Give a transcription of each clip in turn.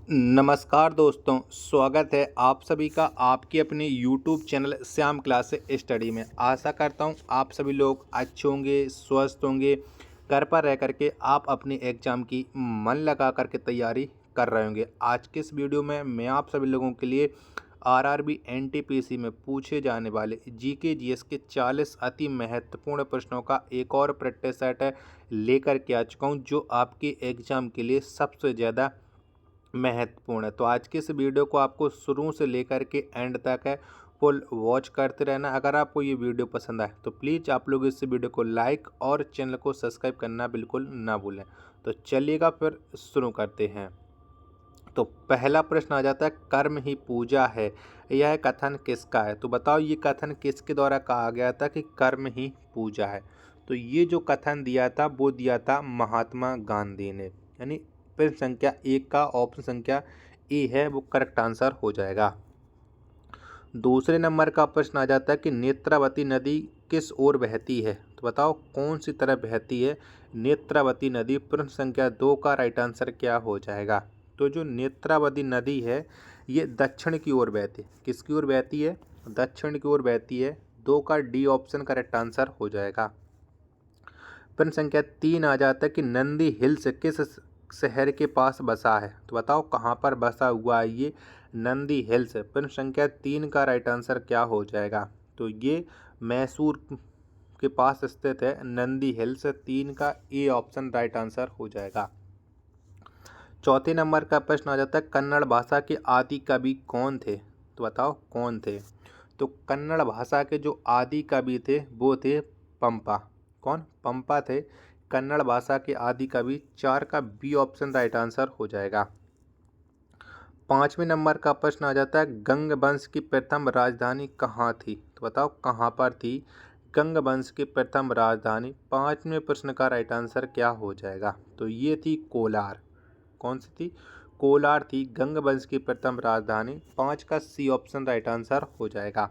नमस्कार दोस्तों, स्वागत है आप सभी का आपके अपने YouTube channel Shyam class study में। आशा करता हूँ आप सभी लोग अच्छे होंगे, स्वस्थ होंगे। घर पर रह करके आप अपनी एग्ज़ाम की मन लगा करके तैयारी कर रहे होंगे। आज के इस वीडियो में मैं आप सभी लोगों के लिए आरआरबी एनटीपीसी में पूछे जाने वाले जीके जीएस के 40 अति महत्वपूर्ण प्रश्नों का एक और प्रैक्टिस सेट लेकर के आ चुका हूँ, जो आपके एग्ज़ाम के लिए सबसे ज़्यादा महत्वपूर्ण है। तो आज की इस वीडियो को आपको शुरू से लेकर के एंड तक है फुल वॉच करते रहना। अगर आपको ये वीडियो पसंद आए तो प्लीज़ आप लोग इस वीडियो को लाइक और चैनल को सब्सक्राइब करना बिल्कुल ना भूलें। तो चलिएगा फिर शुरू करते हैं। तो पहला प्रश्न आ जाता है, कर्म ही पूजा है, यह कथन किसका है? तो बताओ ये कथन किसके द्वारा कहा गया था कि कर्म ही पूजा है? तो ये जो कथन दिया था वो दिया था महात्मा गांधी ने। यानी प्रश्न संख्या 1 का ऑप्शन संख्या ए है वो करेक्ट आंसर हो जाएगा। दूसरे नंबर का प्रश्न आ जाता है कि नेत्रावती नदी किस ओर बहती है? तो बताओ कौन सी तरफ बहती है नेत्रावती नदी? प्रश्न संख्या 2 का राइट आंसर क्या हो जाएगा? तो जो नेत्रावती नदी है ये दक्षिण की ओर बहती है। किसकी ओर बहती है? दक्षिण की ओर बहती है। 2 का डी ऑप्शन करेक्ट आंसर हो जाएगा। प्रश्न संख्या 3 आ जाता है कि नंदी हिल्स किस शहर के पास बसा है? तो बताओ कहाँ पर बसा हुआ है ये नंदी हिल्स? प्रश्न संख्या 3 का राइट आंसर क्या हो जाएगा? तो ये मैसूर के पास स्थित है नंदी हिल्स। 3 का ए ऑप्शन राइट आंसर हो जाएगा। चौथे नंबर का प्रश्न आ जाता है, कन्नड़ भाषा के आदि कवि कौन थे? तो बताओ कौन थे? तो कन्नड़ भाषा के जो आदि कवि थे वो थे पंपा। कौन? पंपा थे कन्नड़ भाषा के आदि कवि। 4 का बी ऑप्शन राइट आंसर हो जाएगा। पाँचवें नंबर का प्रश्न आ जाता है, गंग वंश की प्रथम राजधानी कहाँ थी? तो बताओ कहाँ पर थी गंग वंश की प्रथम राजधानी? पाँचवें प्रश्न का राइट आंसर क्या हो जाएगा? तो ये थी कोलार। कौन सी थी? कोलार थी गंग वंश की प्रथम राजधानी। 5 का सी ऑप्शन राइट आंसर हो जाएगा।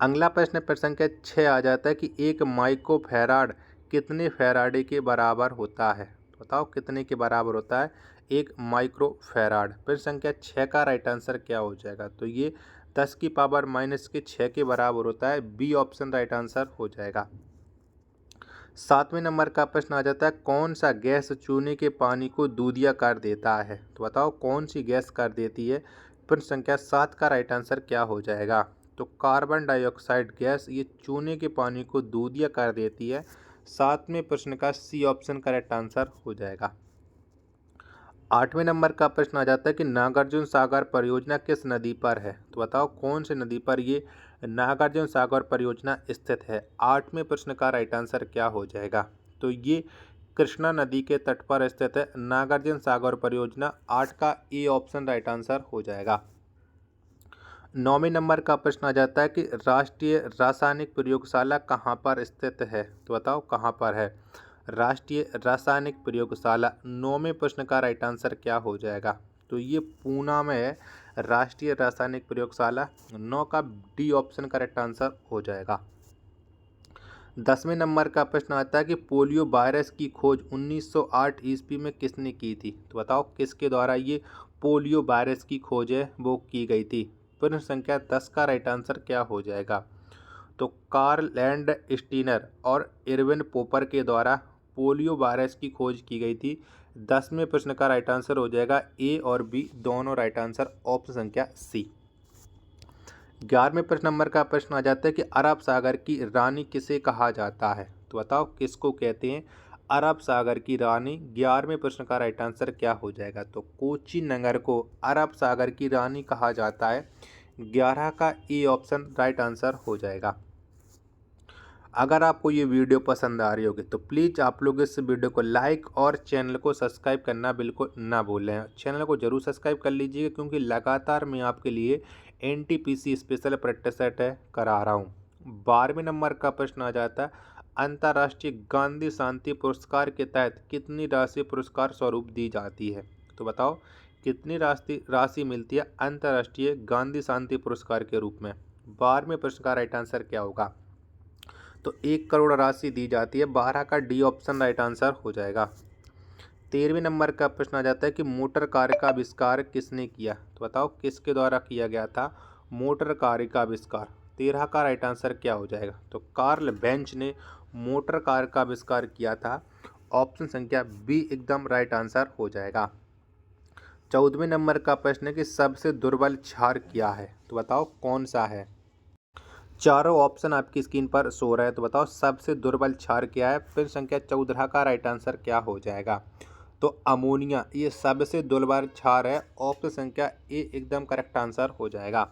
अगला प्रश्न संख्या 6 आ जाता है कि एक माइक्रो फैराड कितने फैराडे के बराबर होता है? बताओ कितने के बराबर होता है एक माइक्रो फैराड? प्रश्न संख्या 6 का राइट आंसर क्या हो जाएगा? तो ये 10 की पावर माइनस के 6 के बराबर होता है। बी ऑप्शन राइट आंसर हो जाएगा। 7वें नंबर का प्रश्न आ जाता है, कौन सा गैस चूने के पानी को दूधिया कर देता है? तो बताओ कौन सी गैस कर देती है? प्रश्न संख्या 7 का राइट आंसर क्या हो जाएगा? तो कार्बन डाइऑक्साइड गैस ये चूने के पानी को दूधिया कर देती है। 7वें प्रश्न का सी ऑप्शन करेक्ट आंसर हो जाएगा। 8वें नंबर का प्रश्न आ जाता है कि नागार्जुन सागर परियोजना किस नदी पर है? तो बताओ कौन सी नदी पर ये नागार्जुन सागर परियोजना स्थित है? 8वें प्रश्न का राइट आंसर क्या हो जाएगा? तो ये कृष्णा नदी के तट पर स्थित है नागार्जुन सागर परियोजना। 8 का ए ऑप्शन राइट आंसर हो जाएगा। 9वें नंबर का प्रश्न आ जाता है कि राष्ट्रीय रासायनिक प्रयोगशाला कहाँ पर स्थित है? तो बताओ कहाँ पर है राष्ट्रीय रासायनिक प्रयोगशाला? 9वें प्रश्न का राइट आंसर क्या हो जाएगा? तो ये पूना में है राष्ट्रीय रासायनिक प्रयोगशाला। 9 का डी ऑप्शन करेक्ट आंसर हो जाएगा। 10वें नंबर का प्रश्न आता है कि पोलियो वायरस की खोज 1908 ईस्वी में किसने की थी? तो बताओ किसके द्वारा ये पोलियो वायरस की खोज है वो की गई थी? प्रश्न संख्या 10 का राइट आंसर क्या हो जाएगा? तो कार्ल लैंड स्टीनर और इरविन पोपर के द्वारा पोलियो वायरस की खोज की गई थी। 10वें प्रश्न का राइट आंसर हो जाएगा ए और बी दोनों राइट आंसर, ऑप्शन संख्या सी। 11वें प्रश्न नंबर का प्रश्न आ जाता है कि अरब सागर की रानी किसे कहा जाता है? तो बताओ किसको कहते हैं अरब सागर की रानी? 11वें प्रश्न का राइट आंसर क्या हो जाएगा? तो कोची नगर को अरब सागर की रानी कहा जाता है। 11 का ए ऑप्शन राइट आंसर हो जाएगा। अगर आपको ये वीडियो पसंद आ रही होगी तो प्लीज़ आप लोग इस वीडियो को लाइक और चैनल को सब्सक्राइब करना बिल्कुल ना भूलें। चैनल को जरूर सब्सक्राइब कर लीजिएगा क्योंकि लगातार मैं आपके लिए एनटीपीसी स्पेशल प्रैक्टिस सेट करा रहा हूँ। 12वें नंबर का प्रश्न आ जाता है, अंतर्राष्ट्रीय गांधी शांति पुरस्कार के तहत कितनी राशि पुरस्कार स्वरूप दी जाती है? तो बताओ कितनी राशि मिलती है अंतर्राष्ट्रीय गांधी शांति पुरस्कार के रूप में? 12वें प्रश्न का राइट आंसर क्या होगा? तो 1 करोड़ राशि दी जाती है। 12 का डी ऑप्शन राइट आंसर हो जाएगा। 13वें नंबर का प्रश्न आ जाता है कि मोटर कार का आविष्कार किसने किया। तो बताओ किसके द्वारा किया गया था मोटर कार का आविष्कार। 13 का राइट आंसर क्या हो जाएगा। तो कार्ल बेंच ने मोटर कार का आविष्कार किया था। ऑप्शन संख्या बी एकदम राइट आंसर हो जाएगा। 14वें नंबर का प्रश्न है कि सबसे दुर्बल क्षार क्या है। तो बताओ कौन सा है। चारों ऑप्शन आपकी स्क्रीन पर शो रहा है। तो बताओ सबसे दुर्बल क्षार क्या है। प्रश्न संख्या 14 का राइट आंसर क्या हो जाएगा। तो अमोनिया ये सबसे दुर्बल क्षार है। ऑप्शन संख्या ए एकदम करेक्ट आंसर हो जाएगा।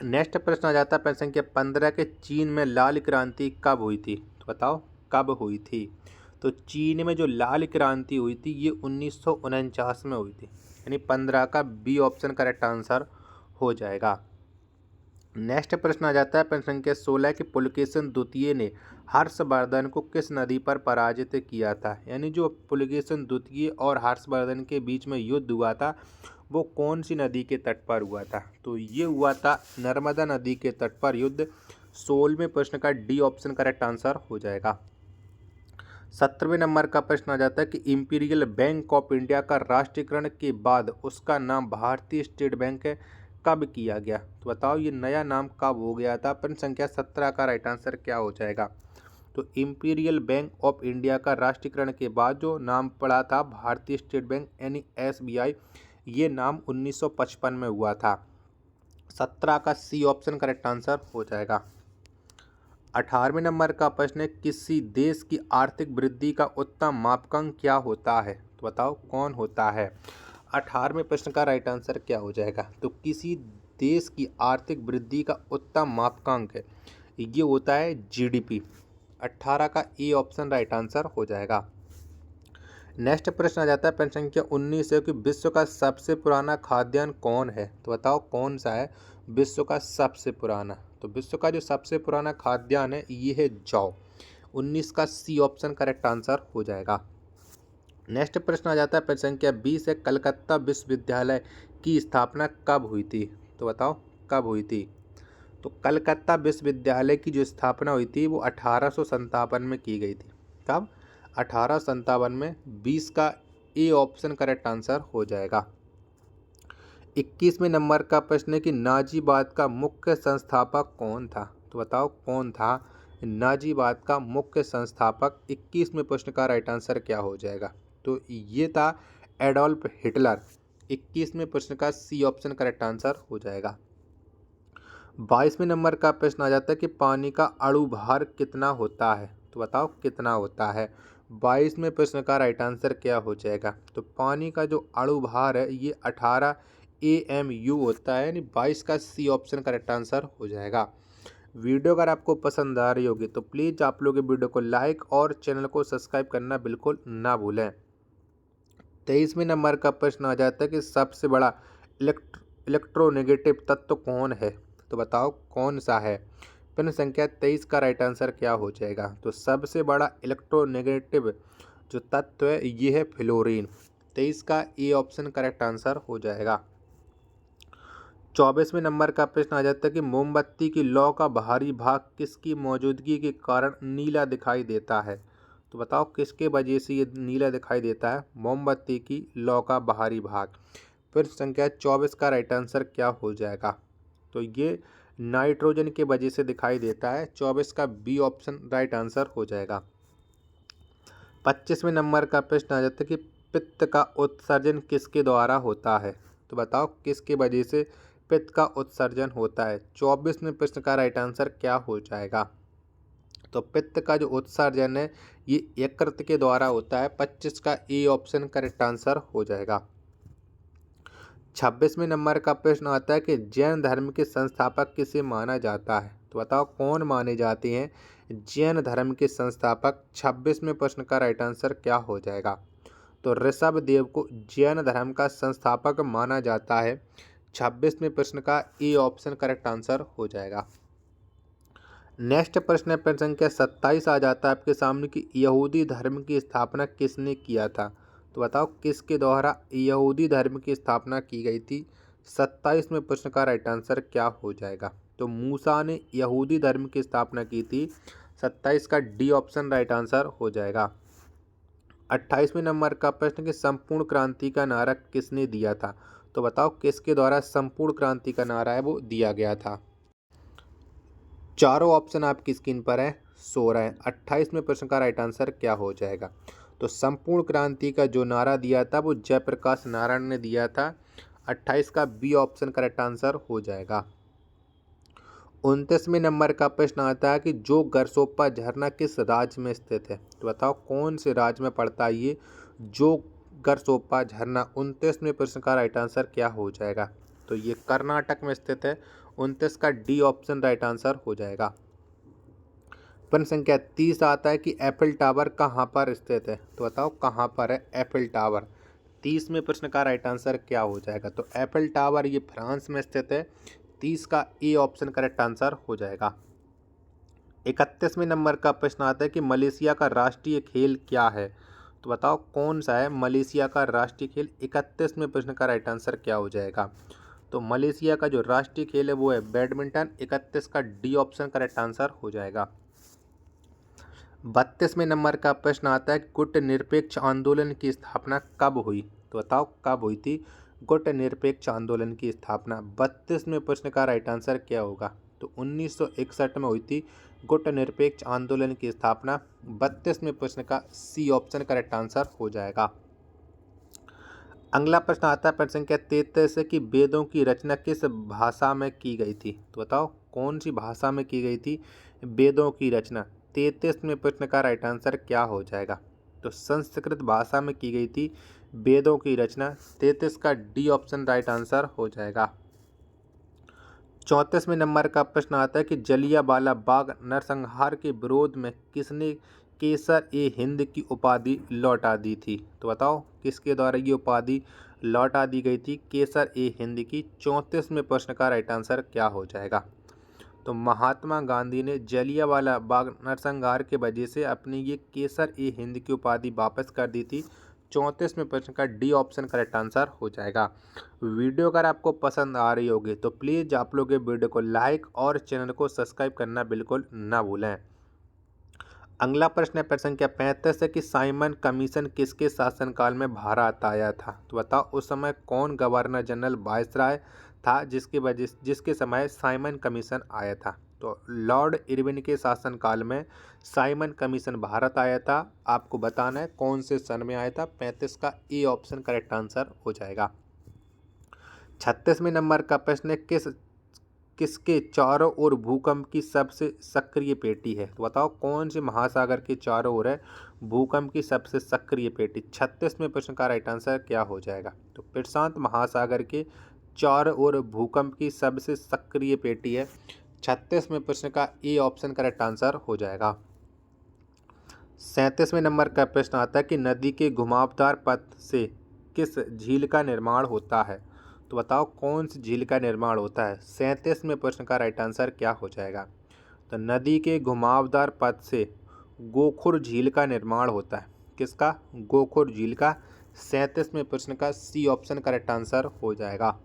नेक्स्ट प्रश्न आ जाता है प्रश्न संख्या 15 के चीन में लाल क्रांति कब हुई थी। तो बताओ कब हुई थी। तो चीन में जो लाल क्रांति हुई थी ये 1949 में हुई थी, यानी 15 का बी ऑप्शन करेक्ट आंसर हो जाएगा। नेक्स्ट प्रश्न आ जाता है प्रश्न संख्या 16 कि पुलकेशिन द्वितीय ने हर्षवर्धन को किस नदी पर पराजित किया था। यानी जो पुलकेशिन द्वितीय और हर्षवर्धन के बीच में युद्ध हुआ था वो कौन सी नदी के तट पर हुआ था। तो ये हुआ था नर्मदा नदी के तट पर युद्ध। 16वें प्रश्न का डी ऑप्शन करेक्ट आंसर हो जाएगा। 17वें नंबर का प्रश्न आ जाता है कि इंपीरियल बैंक ऑफ इंडिया का राष्ट्रीयकरण के बाद उसका नाम भारतीय स्टेट बैंक कब किया गया। तो बताओ ये नया नाम कब हो गया था। प्रश्न संख्या 17 का राइट आंसर क्या हो जाएगा। तो इंपीरियल बैंक ऑफ इंडिया का राष्ट्रीयकरण के बाद जो नाम पड़ा था भारतीय स्टेट बैंक यानी SBI, ये नाम 1955 में हुआ था। 17 का सी ऑप्शन करेक्ट आंसर हो जाएगा। 18वें नंबर का प्रश्न है किसी देश की आर्थिक वृद्धि का उत्तम मापकांक क्या होता है। तो बताओ कौन होता है। 18वें प्रश्न का राइट आंसर क्या हो जाएगा। तो किसी देश की आर्थिक वृद्धि का उत्तम मापकांक है ये होता है GDP। 18 का ए ऑप्शन राइट आंसर हो जाएगा। नेक्स्ट प्रश्न आ जाता है प्रश्न संख्या 19 है कि विश्व का सबसे पुराना खाद्यान्न कौन है। तो बताओ कौन सा है विश्व का सबसे पुराना। तो विश्व का जो सबसे पुराना खाद्यान्न है ये है जौ। 19 का सी ऑप्शन करेक्ट आंसर हो जाएगा। नेक्स्ट प्रश्न आ जाता है प्रश्न संख्या 20 है कलकत्ता विश्वविद्यालय की स्थापना कब हुई थी। तो बताओ कब हुई थी। तो कलकत्ता विश्वविद्यालय की जो स्थापना हुई थी वो 1857 में की गई थी। कब। 1857 में। 20 का ए ऑप्शन करेक्ट आंसर हो जाएगा। 21वें नंबर का प्रश्न है कि नाजीबाद का मुख्य संस्थापक कौन था। तो बताओ कौन था नाजीबाद का मुख्य संस्थापक। 21वें प्रश्न का राइट आंसर क्या हो जाएगा। तो ये था एडोल्फ हिटलर। 21वें प्रश्न का सी ऑप्शन करेक्ट आंसर हो जाएगा। 22वें नंबर का प्रश्न आ जाता है कि पानी का अणु भार कितना होता है। तो बताओ कितना होता है। 22वें प्रश्न का राइट आंसर क्या हो जाएगा। तो पानी का जो अणु भार है ये 18 AMU होता है, यानी 22 का सी ऑप्शन करेक्ट आंसर हो जाएगा। वीडियो अगर आपको पसंद आ रही होगी तो प्लीज़ आप लोग वीडियो को लाइक और चैनल को सब्सक्राइब करना बिल्कुल ना भूलें। 23वें नंबर का प्रश्न आ जाता है कि सबसे बड़ा इलेक्ट्रोनेगेटिव तत्व कौन है। तो बताओ कौन सा है। प्रश्न संख्या 23 का राइट आंसर क्या हो जाएगा। तो सबसे बड़ा इलेक्ट्रोनेगेटिव जो तत्व है ये है फ्लोरीन। 23 का ए ऑप्शन करेक्ट आंसर हो जाएगा। 24वें नंबर का प्रश्न आ जाता है कि मोमबत्ती की लौ का बाहरी भाग किसकी मौजूदगी के कारण नीला दिखाई देता है। तो बताओ किसके वजह से ये नीला दिखाई देता है। मोमबत्ती की लौ का बाहरी भाग। प्रश्न संख्या 24 का राइट आंसर क्या हो जाएगा। तो ये नाइट्रोजन के वजह से दिखाई देता है। 24 का बी ऑप्शन राइट आंसर हो जाएगा। 25वें नंबर का प्रश्न आ जाता है कि पित्त का उत्सर्जन किसके द्वारा होता है। तो बताओ किसके वजह से पित्त का उत्सर्जन होता है। 24वें प्रश्न का राइट आंसर क्या हो जाएगा। तो पित्त का जो उत्सर्जन है ये यकृत के द्वारा होता है। 25 का ए ऑप्शन करेक्ट आंसर हो जाएगा। 26वें नंबर का प्रश्न आता है कि जैन धर्म के संस्थापक किसे माना जाता है। तो बताओ कौन माने जाते हैं जैन धर्म के संस्थापक। 26वें प्रश्न का राइट आंसर क्या हो जाएगा। तो ऋषभ देव को जैन धर्म का संस्थापक माना जाता है। 26वें प्रश्न का ए ऑप्शन करेक्ट आंसर हो जाएगा। नेक्स्ट प्रश्न है प्रश्न संख्या 27 आ जाता है आपके सामने कि यहूदी धर्म की स्थापना किसने किया था। तो बताओ किसके द्वारा यहूदी धर्म की स्थापना की गई थी। 27वें प्रश्न का राइट आंसर क्या हो जाएगा। तो मूसा ने यहूदी धर्म की स्थापना की थी। 27 का डी ऑप्शन राइट आंसर हो जाएगा। 28वें नंबर का प्रश्न कि संपूर्ण क्रांति का नारा किसने दिया था? तो बताओ किसके द्वारा संपूर्ण क्रांति का नारा है वो दिया गया था? चारों ऑप्शन आपकी स्क्रीन पर है, सो रहा है। 28वें प्रश्न का राइट आंसर क्या हो जाएगा? तो संपूर्ण क्रांति का जो नारा दिया था वो जयप्रकाश नारायण ने दिया था। 28 का बी ऑप्शन करेक्ट आंसर हो जाएगा। 29वें नंबर का प्रश्न आता है कि जो गरसोप्पा झरना किस राज्य में स्थित है? तो बताओ कौन से राज्य में पड़ता है ये जो गरसोप्पा झरना? 29वें प्रश्न का राइट आंसर क्या हो जाएगा? तो ये कर्नाटक में स्थित है। 29 का डी ऑप्शन राइट आंसर हो जाएगा। प्रश्न संख्या 30 आता है कि एफिल टावर कहाँ पर स्थित है? तो बताओ कहाँ पर है एफिल टावर? 30वें प्रश्न का राइट आंसर क्या हो जाएगा? तो एफिल टावर ये फ्रांस में स्थित है। 30 का ए ऑप्शन करेक्ट आंसर हो जाएगा। 31वें नंबर का प्रश्न आता है कि मलेशिया का राष्ट्रीय खेल क्या है? तो बताओ कौन सा है मलेशिया का राष्ट्रीय खेल? 31वें प्रश्न का राइट आंसर क्या हो जाएगा? तो मलेशिया का जो राष्ट्रीय खेल है वो है बैडमिंटन। 31 का डी ऑप्शन करेक्ट आंसर हो जाएगा। 32वें नंबर का प्रश्न आता है गुट निरपेक्ष आंदोलन की स्थापना कब हुई? तो बताओ कब हुई थी गुट निरपेक्ष आंदोलन की स्थापना? 32वें प्रश्न का राइट आंसर क्या होगा? तो 1961 में हुई थी गुट निरपेक्ष आंदोलन की स्थापना। 32वें प्रश्न का सी ऑप्शन करेक्ट आंसर हो जाएगा। अगला प्रश्न आता है प्रश्न संख्या 33 कि वेदों की रचना किस भाषा में की गई थी? तो बताओ कौन सी भाषा में की गई थी वेदों की रचना? 33वें प्रश्न का राइट आंसर क्या हो जाएगा? तो संस्कृत भाषा में की गई थी वेदों की रचना। 33 का डी ऑप्शन राइट आंसर हो जाएगा। 34वें नंबर का प्रश्न आता है कि जलियांवाला बाग नरसंहार के विरोध में किसने केसर ए हिंद की उपाधि लौटा दी थी? तो बताओ किसके द्वारा ये उपाधि लौटा दी गई थी केसर ए हिंद की? 34वें प्रश्न का राइट आंसर क्या हो जाएगा? तो महात्मा गांधी ने जलियांवाला बाग नरसंहार के वजह से अपनी ये केसर ए हिंद की उपाधि वापस कर दी थी। 34वें प्रश्न का डी ऑप्शन करेक्ट आंसर हो जाएगा। वीडियो अगर आपको पसंद आ रही होगी तो प्लीज़ आप लोग ये वीडियो को लाइक और चैनल को सब्सक्राइब करना बिल्कुल ना भूलें। अगला प्रश्न है प्रश्न संख्या 35 है कि साइमन कमीशन किसके शासनकाल में भारत आया था? तो बताओ उस समय कौन गवर्नर जनरल वायसराय था जिसके समय साइमन कमीशन आया था? तो लॉर्ड इरविन के शासनकाल में साइमन कमीशन भारत आया था। आपको बताना है कौन से सन में आया था। 35 का ए ऑप्शन करेक्ट आंसर हो जाएगा। 36वें नंबर का प्रश्न है किसके चारों ओर भूकंप की सबसे सक्रिय पेटी है? तो बताओ कौन से महासागर के चारों ओर है भूकंप की सबसे सक्रिय पेटी? 36वें प्रश्न का राइट आंसर क्या हो जाएगा? तो प्रशांत महासागर के चारों ओर भूकंप की सबसे सक्रिय पेटी है। 36वें प्रश्न का ए ऑप्शन करेक्ट आंसर हो जाएगा। 37वें नंबर का प्रश्न आता है कि नदी के घुमावदार पथ से किस झील का निर्माण होता है? तो बताओ कौन सी झील का निर्माण होता है? 37वें प्रश्न का राइट आंसर क्या हो जाएगा? तो नदी के घुमावदार पथ से गोखुर झील का निर्माण होता है। किसका? गोखुर झील का। 37वें प्रश्न का सी ऑप्शन करेक्ट आंसर हो जाएगा।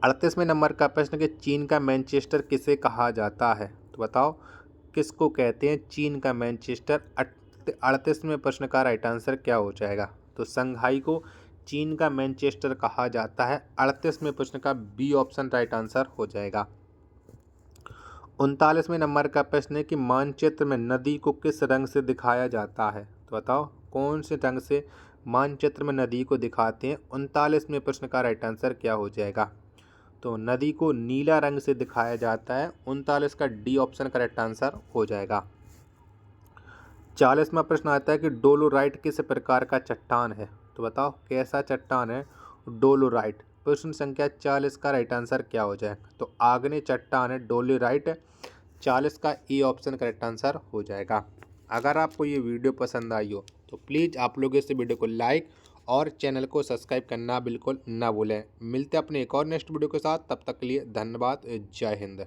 38वें नंबर का प्रश्न कि चीन का मैनचेस्टर किसे कहा जाता है? तो बताओ किसको कहते हैं चीन का मैनचेस्टर? 38वें प्रश्न का राइट आंसर क्या हो जाएगा? तो संघाई को चीन का मैनचेस्टर कहा जाता है। 38वें प्रश्न का बी ऑप्शन राइट आंसर हो जाएगा। 39वें नंबर का प्रश्न है कि मानचित्र में नदी को किस रंग से दिखाया जाता है? तो बताओ कौन से रंग से मानचित्र में नदी को दिखाते हैं? 39वें प्रश्न का राइट आंसर क्या हो जाएगा? तो नदी को नीला रंग से दिखाया जाता है। 39 का डी ऑप्शन करेक्ट आंसर हो जाएगा। 40वां प्रश्न आता है कि डोलोराइट किस प्रकार का चट्टान है? तो बताओ कैसा चट्टान है डोलोराइट? प्रश्न संख्या 40 का राइट आंसर क्या हो जाएगा? तो आग्नेय चट्टान है डोलोराइट। 40 का ए ऑप्शन करेक्ट आंसर हो जाएगा। अगर आपको ये वीडियो पसंद आई हो तो प्लीज़ आप लोग इस वीडियो को लाइक और चैनल को सब्सक्राइब करना बिल्कुल ना भूलें। मिलते हैं अपने एक और नेक्स्ट वीडियो के साथ, तब तक के लिए धन्यवाद। जय हिंद।